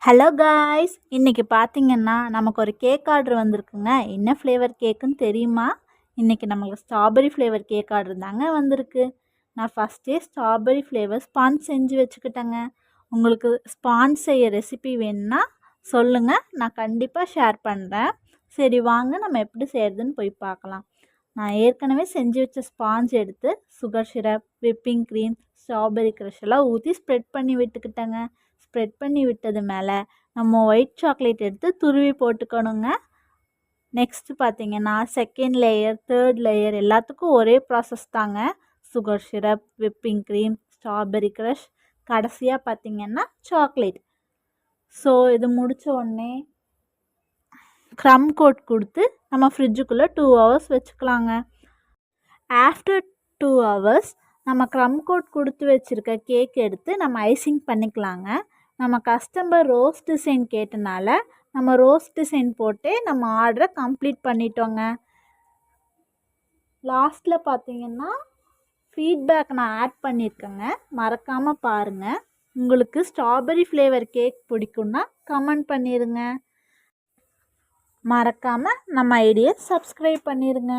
Hello guys, இன்னைக்கு பார்த்தீங்கன்னா நமக்கு ஒரு கேக் ஆர்டர் வந்திருக்குங்க. என்ன ஃப்ளேவர் கேக்குன்னு தெரியுமா? இன்னைக்கு நமக்கு ஸ்ட்ராபெரி ஃப்ளேவர் கேக் ஆர்டர் தாங்க வந்திருக்கு. நான் ஃபஸ்ட்டே ஸ்ட்ராபெரி ஃப்ளேவர் ஸ்பான்ஜ் செஞ்சு வச்சுக்கிட்டேங்க. உங்களுக்கு ஸ்பான்ஜ் செய்ய ரெசிபி வேணும்னா சொல்லுங்கள், நான் கண்டிப்பாக ஷேர் பண்ணுறேன். சரி வாங்க நம்ம எப்படி செய்கிறதுன்னு போய் பார்க்கலாம். நான் ஏற்கனவே செஞ்சு வச்ச ஸ்பான்ஜ் எடுத்து sugar syrup, whipping cream, strawberry crush எல்லாம் ஊற்றி ஸ்ப்ரெட் பண்ணி விட்டுக்கிட்டேங்க. ஸ்ப்ரெட் பண்ணி விட்டது மேலே நம்ம ஒயிட் சாக்லேட் எடுத்து துருவி போட்டுக்கணுங்க. நெக்ஸ்ட்டு பார்த்தீங்கன்னா செகண்ட் லேயர், தேர்ட் லேயர் எல்லாத்துக்கும் ஒரே ப்ராசஸ் தாங்க. Sugar syrup, whipping cream, strawberry crush, கடைசியாக பார்த்தீங்கன்னா சாக்லேட். ஸோ இது முடித்த உடனே க்ரம் கோட் கொடுத்து நம்ம ஃப்ரிட்ஜுக்குள்ளே 2 ஹவர்ஸ் வச்சுக்கலாங்க. ஆஃப்டர் 2 ஹவர்ஸ் நம்ம க்ரம் கோட் கொடுத்து வச்சுருக்க கேக் எடுத்து நம்ம ஐசிங் பண்ணிக்கலாங்க. நம்ம கஸ்டமர் ரோஸ் டிசைன் கேட்டனால நம்ம ரோஸ் டிசைன் போட்டே நம்ம ஆர்டரை கம்ப்ளீட் பண்ணிட்டோங்க. லாஸ்ட்டில் பார்த்தீங்கன்னா ஃபீட்பேக் நான் ஆட் பண்ணியிருக்கேங்க, மறக்காமல் பாருங்கள். உங்களுக்கு ஸ்ட்ராபெரி ஃப்ளேவர் கேக் பிடிக்குன்னா கமெண்ட் பண்ணிடுங்க. மறக்காமல் நம்ம ஐடியை சப்ஸ்கிரைப் பண்ணிடுங்க.